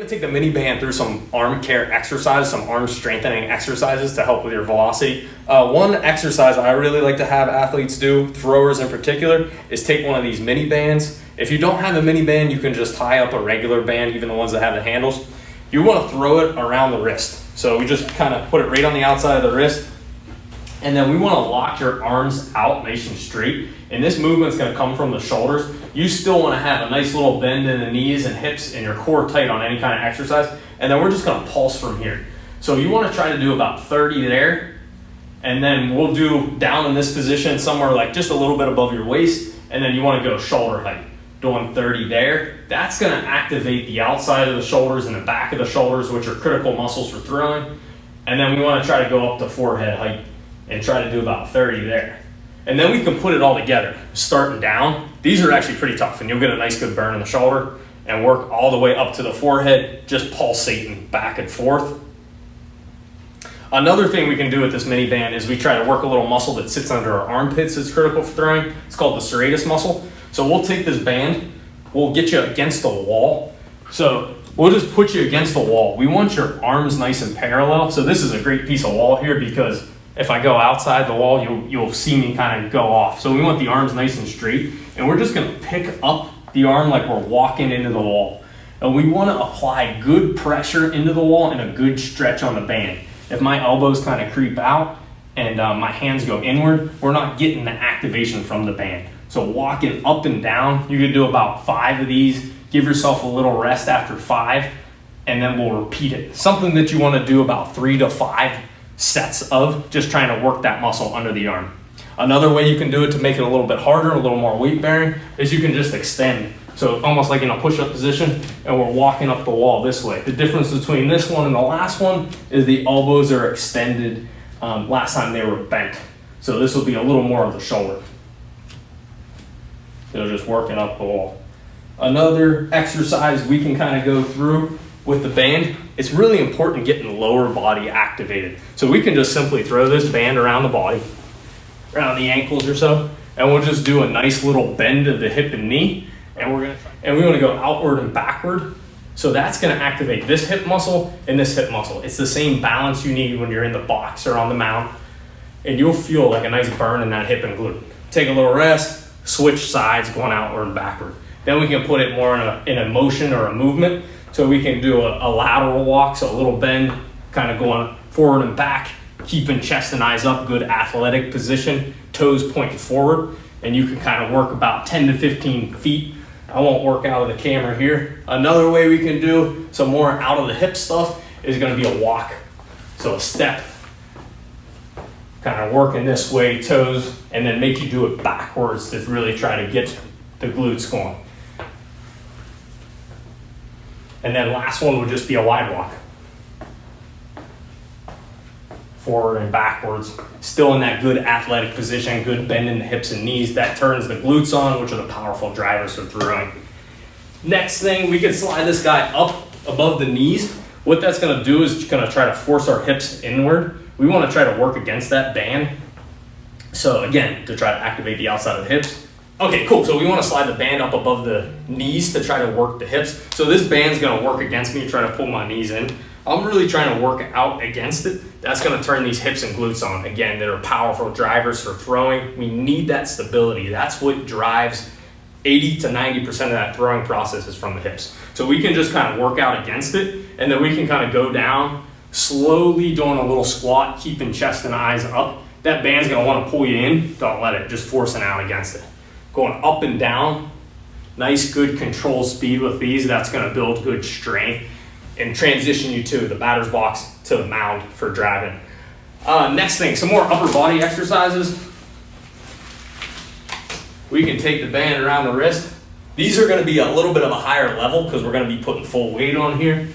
going to take the mini band through some arm care exercises, some arm strengthening exercises to help with your velocity. One exercise I really like to have athletes do, throwers in particular, is take one of these mini bands. If you don't have a mini band, you can just tie up a regular band, even the ones that have the handles. You want to throw it around the wrist. So we just kind of put it right on the outside of the wrist. And then we want to lock your arms out nice and straight. And this movement's going to come from the shoulders. You still want to have a nice little bend in the knees and hips and your core tight on any kind of exercise. And then we're just going to pulse from here. So you want to try to do about 30 there. And then we'll do down in this position somewhere like just a little bit above your waist. And then you want to go shoulder height, doing 30 there. That's going to activate the outside of the shoulders and the back of the shoulders, which are critical muscles for throwing. And then we want to try to go up to forehead height and try to do about 30 there. And then we can put it all together, starting down. These are actually pretty tough, and you'll get a nice good burn in the shoulder and work all the way up to the forehead, just pulsating back and forth. Another thing we can do with this mini band is we try to work a little muscle that sits under our armpits that's critical for throwing. It's called the serratus muscle. So we'll take this band, we'll get you against the wall. So we'll just put you against the wall. We want your arms nice and parallel. So this is a great piece of wall here because if I go outside the wall, you'll see me kind of go off. So we want the arms nice and straight, and we're just gonna pick up the arm like we're walking into the wall. And we wanna apply good pressure into the wall and a good stretch on the band. If my elbows kind of creep out and my hands go inward, we're not getting the activation from the band. So walking up and down, you can do about 5 of these. Give yourself a little rest after 5, and then we'll repeat it. Something that you wanna do about 3 to 5 sets of, just trying to work that muscle under the arm. Another way you can do it to make it a little bit harder, a little more weight bearing, is you can just extend. So almost like in a push-up position, and we're walking up the wall this way. The difference between this one and the last one is the elbows are extended. Last time they were bent. So this will be a little more of the shoulder. So just working up the wall. Another exercise we can kind of go through with the band, it's really important getting lower body activated. So we can just simply throw this band around the body, around the ankles or so, and we'll just do a nice little bend of the hip and knee, and we want to go outward and backward. So that's going to activate this hip muscle and this hip muscle. It's the same balance you need when you're in the box or on the mount, and you'll feel like a nice burn in that hip and glute. Take a little rest, switch sides, going outward and backward. Then we can put it more in a motion or a movement. So we can do a lateral walk, so a little bend, kind of going forward and back, keeping chest and eyes up, good athletic position, toes pointing forward, and you can kind of work about 10 to 15 feet. I won't work out of the camera here. Another way we can do some more out of the hip stuff is gonna be a walk. So a step, kind of working this way, toes, and then make you do it backwards to really try to get the glutes going. And then last one would just be a wide walk. Forward and backwards, still in that good athletic position, good bend in the hips and knees. That turns the glutes on, which are the powerful drivers for throwing. Next thing, we can slide this guy up above the knees. What that's gonna do is gonna try to force our hips inward. We wanna try to work against that band. So again, to try to activate the outside of the hips. Okay, cool, so we wanna slide the band up above the knees to try to work the hips. So this band's gonna work against me, trying to pull my knees in. I'm really trying to work out against it. That's gonna turn these hips and glutes on. Again, that are powerful drivers for throwing. We need that stability. That's what drives 80 to 90% of that throwing process is from the hips. So we can just kind of work out against it, and then we can kind of go down, slowly doing a little squat, keeping chest and eyes up. That band's gonna wanna pull you in. Don't let it, just forcing out against it. Going up and down, nice good control speed with these. That's gonna build good strength and transition you to the batter's box to the mound for driving. Next thing, some more upper body exercises. We can take the band around the wrist. These are gonna be a little bit of a higher level because we're gonna be putting full weight on here.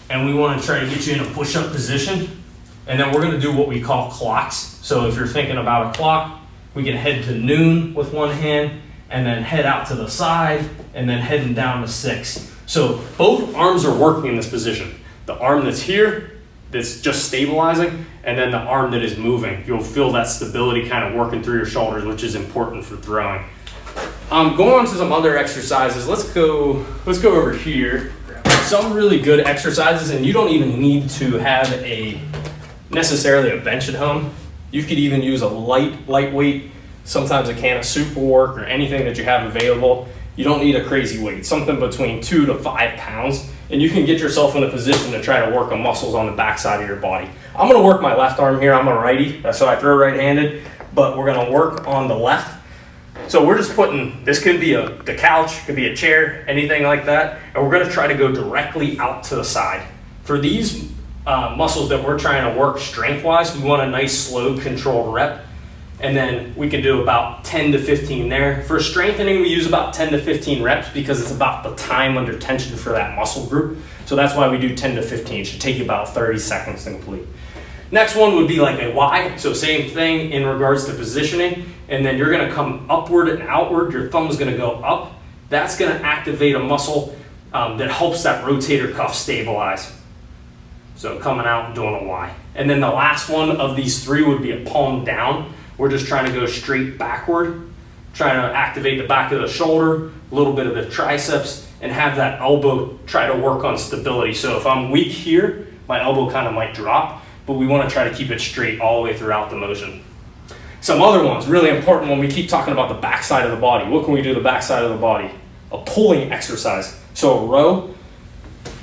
And we wanna try to get you in a push-up position. And then we're gonna do what we call clocks. So if you're thinking about a clock, we can head to noon with one hand and then head out to the side and then heading down to 6. So both arms are working in this position. The arm that's here, that's just stabilizing, and then the arm that is moving. You'll feel that stability kind of working through your shoulders, which is important for throwing. Going on to some other exercises. Let's go over here. Grab some really good exercises, and you don't even need to have necessarily a bench at home. You could even use a lightweight, sometimes a can of soup will work, or anything that you have available. You don't need a crazy weight, something between 2 to 5 pounds, and you can get yourself in a position to try to work on muscles on the backside of your body. I'm gonna work my left arm here. I'm a righty, so I throw right-handed, but we're gonna work on the left. So we're just putting, this could be the couch, could be a chair, anything like that, and we're gonna try to go directly out to the side. For these muscles that we're trying to work strength-wise, we want a nice, slow, controlled rep. And then we can do about 10 to 15 there. For strengthening, we use about 10 to 15 reps because it's about the time under tension for that muscle group. So that's why we do 10 to 15. It should take you about 30 seconds to complete. Next one would be like a Y. So same thing in regards to positioning. And then you're gonna come upward and outward. Your thumb is gonna go up. That's gonna activate a muscle that helps that rotator cuff stabilize. So coming out and doing a Y. And then the last one of these three would be a palm down. We're just trying to go straight backward, trying to activate the back of the shoulder, a little bit of the triceps, and have that elbow try to work on stability. So if I'm weak here, my elbow kind of might drop, but we want to try to keep it straight all the way throughout the motion. Some other ones, really important when we keep talking about the backside of the body. What can we do to the backside of the body? A pulling exercise. So a row.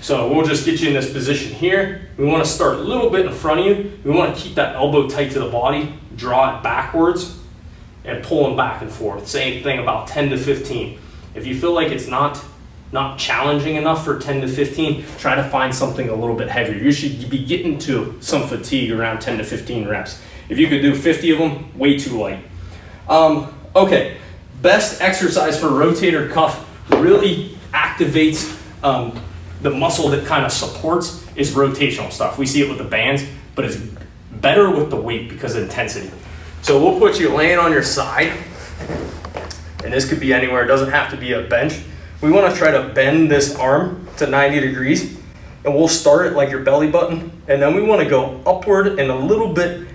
So we'll just get you in this position here. We want to start a little bit in front of you. We want to keep that elbow tight to the body, draw it backwards, and pull them back and forth. Same thing about 10 to 15. If you feel like it's not challenging enough for 10 to 15, try to find something a little bit heavier. You should be getting to some fatigue around 10 to 15 reps. If you could do 50 of them, way too light. Okay, best exercise for rotator cuff really activates the muscle that kind of supports is rotational stuff. We see it with the bands, but it's better with the weight because of intensity. So we'll put you laying on your side, and this could be anywhere. It doesn't have to be a bench. We want to try to bend this arm to 90 degrees, and we'll start it like your belly button, and then we want to go upward and a little bit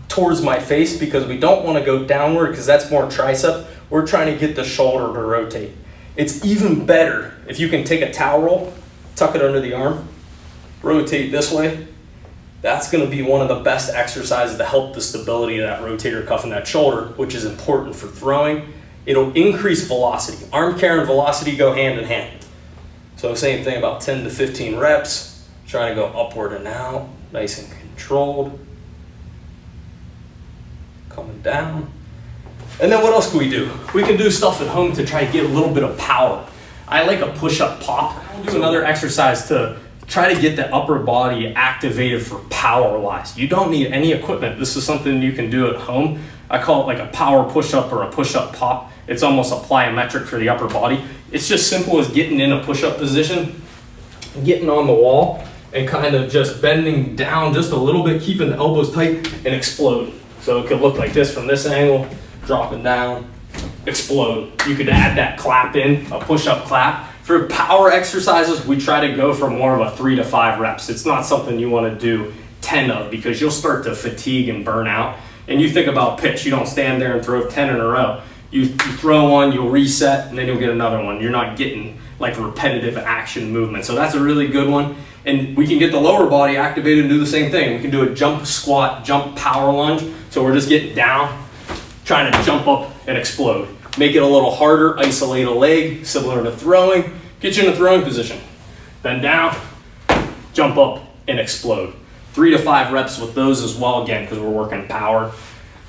towards my face because we don't want to go downward because that's more tricep. We're trying to get the shoulder to rotate. It's even better if you can take a towel roll, tuck it under the arm, rotate this way. That's going to be one of the best exercises to help the stability of that rotator cuff and that shoulder, which is important for throwing. It'll increase velocity. Arm care and velocity go hand in hand. So same thing, about 10 to 15 reps. Trying to go upward and out, nice and controlled. Coming down. And then what else can we do? We can do stuff at home to try to get a little bit of power. I like a push-up pop. We'll do another exercise to try to get the upper body activated for power-wise. You don't need any equipment. This is something you can do at home. I call it like a power push-up or a push-up pop. It's almost a plyometric for the upper body. It's just simple as getting in a push-up position, getting on the wall, and kind of just bending down just a little bit, keeping the elbows tight, and explode. So it could look like this from this angle, dropping down, explode. You could add that clap in, a push-up clap. For power exercises, we try to go for more of a 3 to 5 reps. It's not something you want to do 10 of because you'll start to fatigue and burn out. And you think about pitch, you don't stand there and throw 10 in a row. You throw one, you'll reset, and then you'll get another one. You're not getting like repetitive action movement. So that's a really good one. And we can get the lower body activated and do the same thing. We can do a jump squat, jump power lunge. So we're just getting down, trying to jump up and explode. Make it a little harder, isolate a leg, similar to throwing. Get you in a throwing position. Bend down, jump up, and explode. 3 to 5 reps with those as well, again, because we're working power.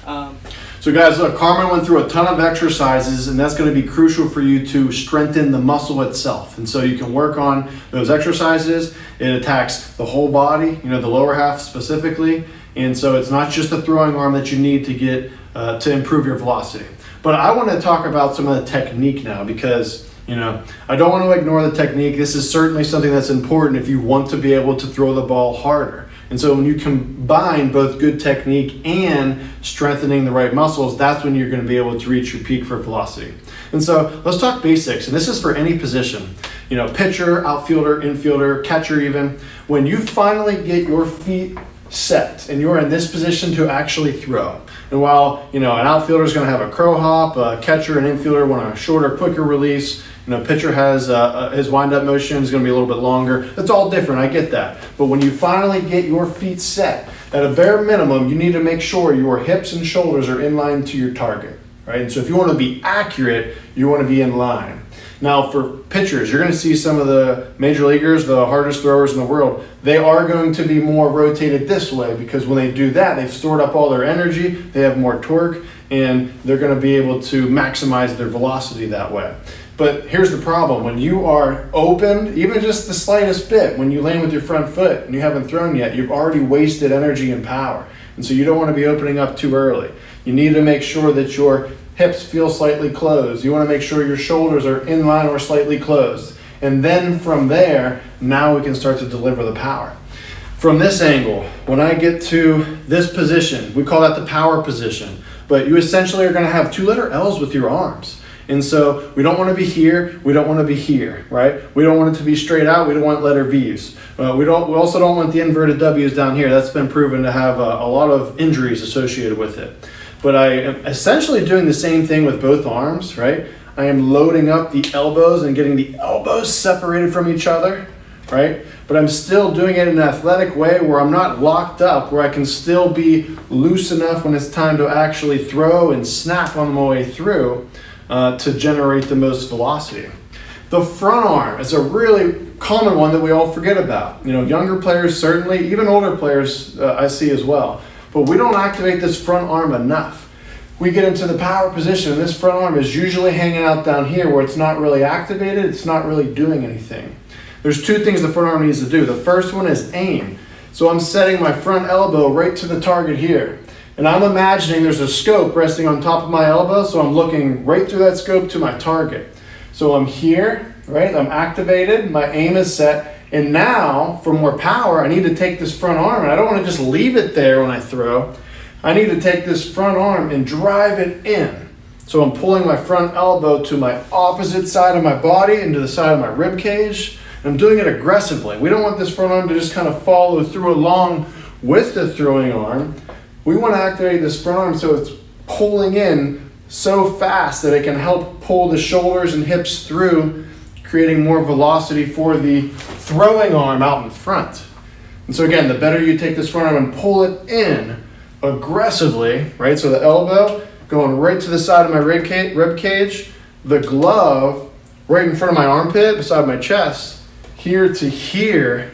So guys, look, Carmen went through a ton of exercises, and that's going to be crucial for you to strengthen the muscle itself. And so you can work on those exercises. It attacks the whole body, the lower half specifically. And so it's not just the throwing arm that you need to get to improve your velocity. But I want to talk about some of the technique now because, I don't want to ignore the technique. This is certainly something that's important if you want to be able to throw the ball harder. And so when you combine both good technique and strengthening the right muscles, that's when you're going to be able to reach your peak for velocity. And so let's talk basics. And this is for any position, pitcher, outfielder, infielder, catcher even. When you finally get your feet set and you're in this position to actually throw. And while, an outfielder is going to have a crow hop, a catcher and infielder want a shorter, quicker release, Pitcher has his wind-up motion is going to be a little bit longer. It's all different. I get that. But when you finally get your feet set, at a bare minimum, you need to make sure your hips and shoulders are in line to your target, right? And so if you want to be accurate, you want to be in line. Now, for pitchers, you're going to see some of the major leaguers, the hardest throwers in the world, they are going to be more rotated this way because when they do that, they've stored up all their energy, they have more torque, and they're going to be able to maximize their velocity that way. But here's the problem. When you are open, even just the slightest bit, when you land with your front foot and you haven't thrown yet, you've already wasted energy and power. And so you don't want to be opening up too early. You need to make sure that your hips feel slightly closed. You want to make sure your shoulders are in line or slightly closed. And then from there, now we can start to deliver the power. From this angle, when I get to this position, we call that the power position. But you essentially are going to have two letter L's with your arms. And so we don't want to be here, we don't want to be here, right? We don't want it to be straight out, we don't want letter V's. We also don't want the inverted W's down here. That's been proven to have a lot of injuries associated with it. But I am essentially doing the same thing with both arms, right? I am loading up the elbows and getting the elbows separated from each other, right? But I'm still doing it in an athletic way where I'm not locked up, where I can still be loose enough when it's time to actually throw and snap on my way through to generate the most velocity. The front arm is a really common one that we all forget about. Younger players certainly, even older players I see as well. But we don't activate this front arm enough. We get into the power position and this front arm is usually hanging out down here where it's not really activated, it's not really doing anything. There's two things the front arm needs to do. The first one is aim. So I'm setting my front elbow right to the target here. And I'm imagining there's a scope resting on top of my elbow, so I'm looking right through that scope to my target. So I'm here, right? I'm activated, my aim is set, and now, for more power, I need to take this front arm, and I don't want to just leave it there when I throw. I need to take this front arm and drive it in. So I'm pulling my front elbow to my opposite side of my body, into the side of my rib cage, and I'm doing it aggressively. We don't want this front arm to just kind of follow through along with the throwing arm. We want to activate this front arm so it's pulling in so fast that it can help pull the shoulders and hips through, creating more velocity for the throwing arm out in front. And so again, the better you take this front arm and pull it in aggressively, right? So the elbow going right to the side of my rib cage, the glove right in front of my armpit, beside my chest, here to here,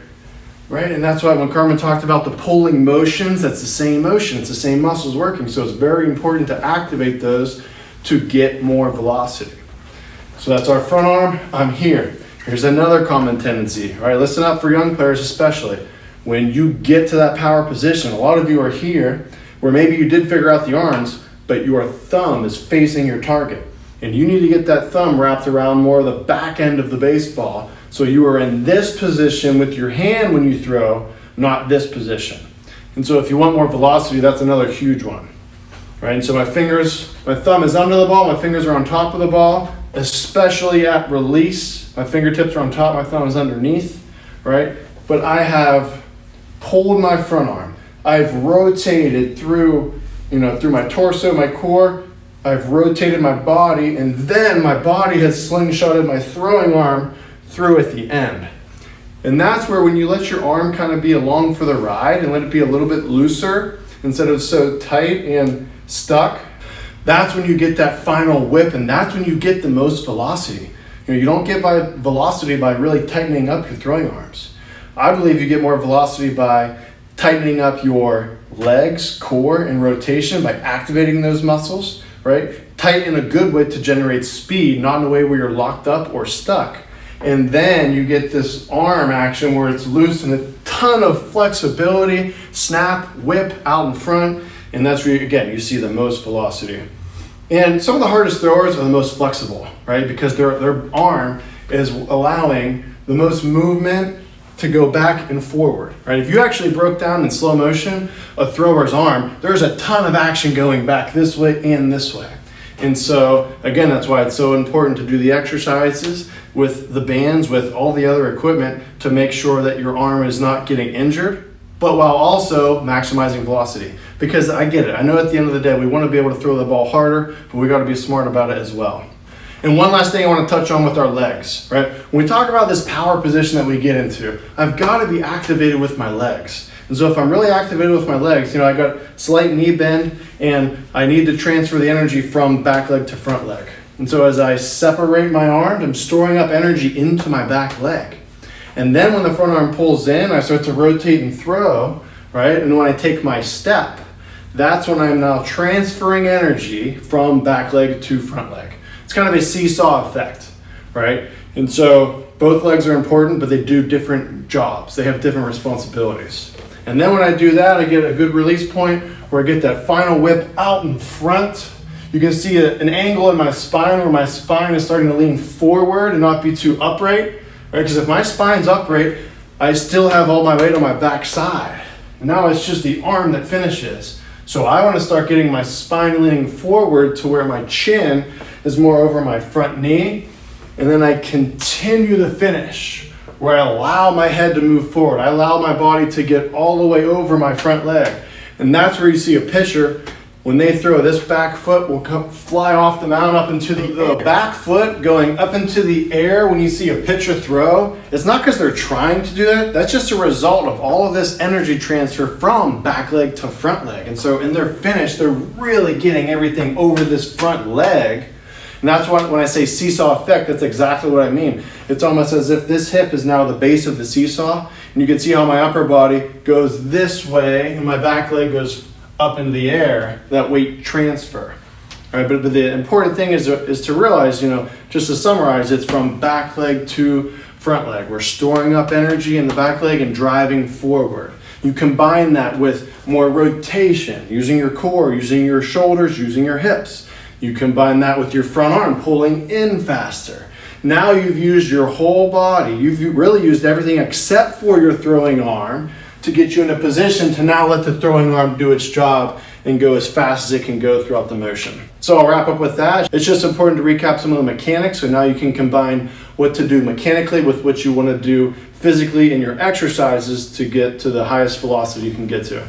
right? And that's why when Carmen talked about the pulling motions, that's the same motion. It's the same muscles working. So it's very important to activate those to get more velocity. So that's our front arm. I'm here. Here's another common tendency. All right, listen up for young players especially. When you get to that power position, a lot of you are here where maybe you did figure out the arms, but your thumb is facing your target. And you need to get that thumb wrapped around more of the back end of the baseball. So you are in this position with your hand when you throw, not this position. And so if you want more velocity, that's another huge one, right? And so my thumb is under the ball, my fingers are on top of the ball, especially at release. My fingertips are on top, my thumb is underneath, right? But I have pulled my front arm. I've rotated through my torso, my core. I've rotated my body, and then my body has slingshotted my throwing arm through at the end. And that's where when you let your arm kind of be along for the ride and let it be a little bit looser instead of so tight and stuck, that's when you get that final whip, and that's when you get the most velocity. You don't get velocity by really tightening up your throwing arms. I believe you get more velocity by tightening up your legs, core, and rotation by activating those muscles, right? Tight in a good way to generate speed, not in a way where you're locked up or stuck. And then you get this arm action where it's loose and a ton of flexibility, snap, whip out in front, and that's where, again, you see the most velocity. And some of the hardest throwers are the most flexible, right? Because their arm is allowing the most movement to go back and forward, right? If you actually broke down in slow motion a thrower's arm, there's a ton of action going back this way and this way. And so, again, that's why it's so important to do the exercises with the bands, with all the other equipment, to make sure that your arm is not getting injured, but while also maximizing velocity. Because I get it. I know at the end of the day, we want to be able to throw the ball harder, but we got to be smart about it as well. And one last thing I want to touch on with our legs, right? When we talk about this power position that we get into, I've got to be activated with my legs. And so if I'm really activated with my legs, I got slight knee bend and I need to transfer the energy from back leg to front leg. And so as I separate my arms, I'm storing up energy into my back leg. And then when the front arm pulls in, I start to rotate and throw, right? And when I take my step, that's when I'm now transferring energy from back leg to front leg. It's kind of a seesaw effect, right? And so both legs are important, but they do different jobs. They have different responsibilities. And then when I do that, I get a good release point where I get that final whip out in front. You can see an angle in my spine where my spine is starting to lean forward and not be too upright, right? Because if my spine's upright, I still have all my weight on my back side. And now it's just the arm that finishes. So I want to start getting my spine leaning forward to where my chin is more over my front knee. And then I continue the finish where I allow my head to move forward. I allow my body to get all the way over my front leg. And that's where you see a pitcher. When they throw, this back foot will fly off the mound up into the back foot going up into the air. When you see a pitcher throw, it's not because they're trying to do that. That's just a result of all of this energy transfer from back leg to front leg. And so in their finish, they're really getting everything over this front leg. And that's why when I say seesaw effect, that's exactly what I mean. It's almost as if this hip is now the base of the seesaw. And you can see how my upper body goes this way and my back leg goes up into the air, that weight transfer. All right, but the important thing is to realize, just to summarize, it's from back leg to front leg. We're storing up energy in the back leg and driving forward. You combine that with more rotation, using your core, using your shoulders, using your hips. You combine that with your front arm pulling in faster. Now you've used your whole body. You've really used everything except for your throwing arm to get you in a position to now let the throwing arm do its job and go as fast as it can go throughout the motion. So I'll wrap up with that. It's just important to recap some of the mechanics, so now you can combine what to do mechanically with what you want to do physically in your exercises to get to the highest velocity you can get to.